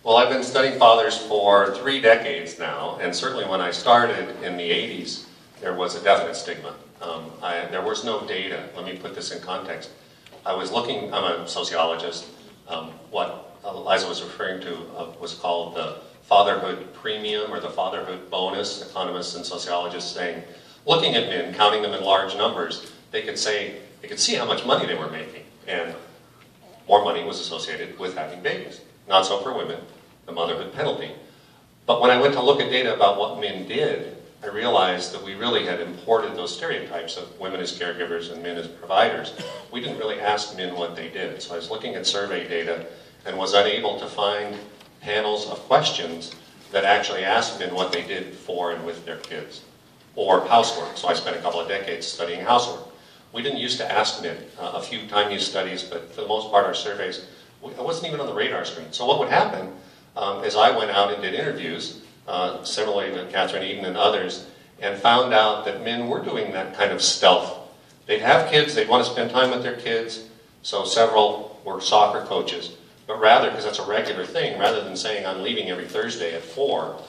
Well, I've been studying fathers for 3 decades now, and certainly when I started in the 80s, there was a definite stigma. There was no data. Let me put this in context. I was looking, I'm a sociologist, what Liza was referring to was called the fatherhood premium or the fatherhood bonus. Economists and sociologists saying, looking at men, counting them in large numbers, they could see how much money they were making, and more money was associated with having babies. Not so for women, the motherhood penalty. But when I went to look at data about what men did, I realized that we really had imported those stereotypes of women as caregivers and men as providers. We didn't really ask men what they did. So I was looking at survey data and was unable to find panels of questions that actually asked men what they did for and with their kids, or housework. So I spent a couple of decades studying housework. We didn't used to ask men, a few time-use studies, but for the most part our surveys, I wasn't even on the radar screen. So what would happen is I went out and did interviews, similarly to Catherine Eden and others, and found out that men were doing that kind of stealth. They'd have kids, they'd want to spend time with their kids, so several were soccer coaches. But rather, because that's a regular thing, rather than saying I'm leaving every Thursday at 4,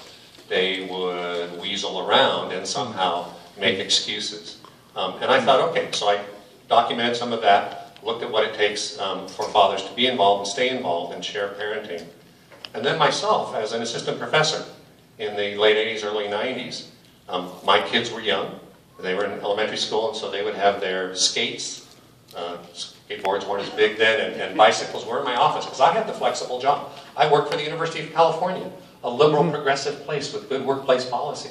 they would weasel around and somehow make excuses. And I thought, okay, so I documented some of that, looked at what it takes for fathers to be involved and stay involved and share parenting. And then myself, as an assistant professor in the late 80s, early 90s, my kids were young. They were in elementary school, and so they would have their skates. Skateboards weren't as big then, and bicycles were in my office, because I had the flexible job. I worked for the University of California, a liberal, progressive place with good workplace policy.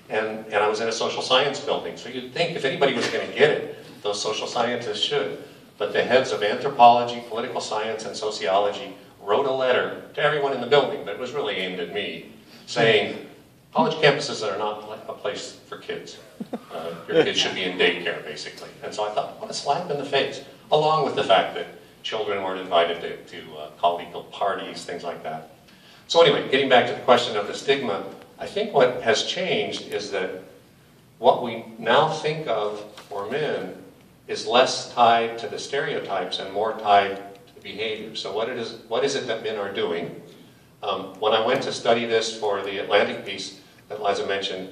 And I was in a social science building, so you'd think if anybody was going to get it, those social scientists should. But the heads of anthropology, political science, and sociology wrote a letter to everyone in the building that was really aimed at me, saying, college campuses are not a place for kids. Your kids should be in daycare, basically. And so I thought, what a slap in the face, along with the fact that children weren't invited to collegial parties, things like that. So anyway, getting back to the question of the stigma, I think what has changed is that what we now think of for men is less tied to the stereotypes and more tied to the behavior. So what is it that men are doing? When I went to study this for the Atlantic piece that Liza mentioned,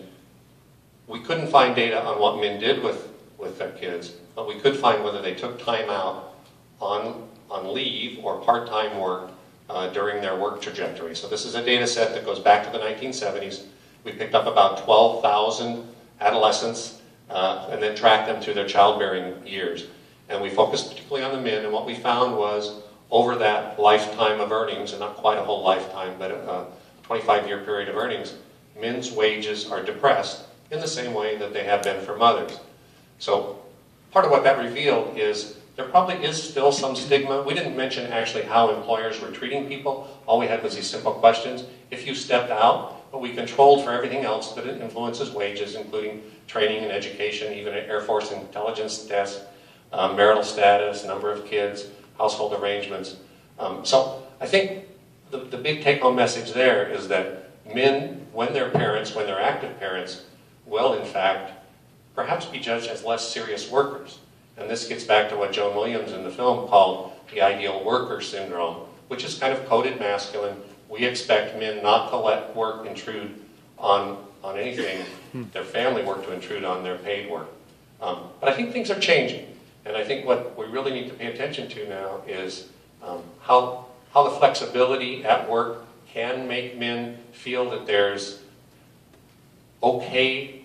we couldn't find data on what men did with their kids, but we could find whether they took time out on leave or part-time work during their work trajectory. So this is a data set that goes back to the 1970s. We picked up about 12,000 adolescents and then tracked them through their childbearing years. And we focused particularly on the men, and what we found was over that lifetime of earnings, and not quite a whole lifetime, but a 25-year period of earnings, men's wages are depressed in the same way that they have been for mothers. So part of what that revealed is there probably is still some stigma. We didn't mention actually how employers were treating people. All we had was these simple questions. If you stepped out, but we controlled for everything else that influences wages, including training and education, even an Air Force intelligence test, marital status, number of kids, household arrangements. So I think the big take-home message there is that men, when they're parents, when they're active parents, will in fact perhaps be judged as less serious workers. And this gets back to what Joan Williams in the film called the ideal worker syndrome, which is kind of coded masculine. We expect men not to let work intrude on anything, their family work to intrude on their paid work. But I think things are changing. And I think what we really need to pay attention to now is how the flexibility at work can make men feel that there's okay,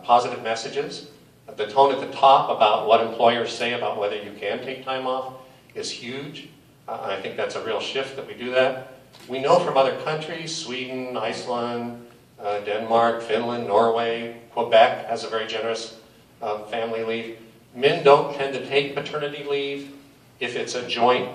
positive messages. The tone at the top about what employers say about whether you can take time off is huge. I think that's a real shift that we do that. We know from other countries, Sweden, Iceland, Denmark, Finland, Norway, Quebec has a very generous family leave. Men don't tend to take paternity leave if it's a joint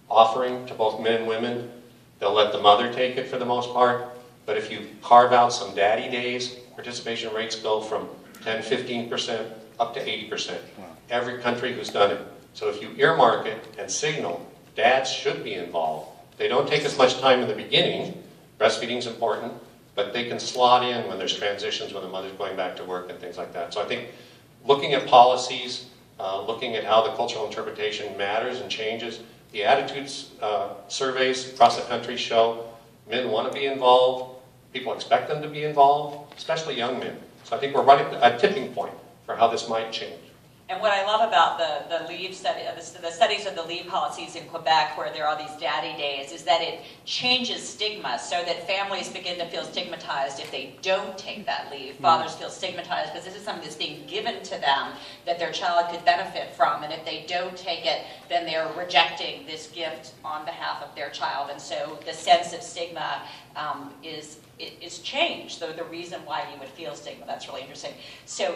offering to both men and women. They'll let the mother take it for the most part. But if you carve out some daddy days, participation rates go from 10, 15% up to 80%. Wow. Every country who's done it. So if you earmark it and signal, dads should be involved. They don't take as much time in the beginning. Breastfeeding's important, but they can slot in when there's transitions, when the mother's going back to work and things like that. So I think looking at policies, looking at how the cultural interpretation matters and changes, the attitudes surveys across the country show Men want to be involved. People expect them to be involved, especially young men. So I think we're right at a tipping point for how this might change. And what I love about the leave study, the studies of the leave policies in Quebec, where there are these daddy days, is that it changes stigma so that families begin to feel stigmatized if they don't take that leave. Fathers feel stigmatized because this is something that's being given to them that their child could benefit from, and if they don't take it, then they're rejecting this gift on behalf of their child. And so the sense of stigma is changed, the reason why you would feel stigma. That's really interesting. So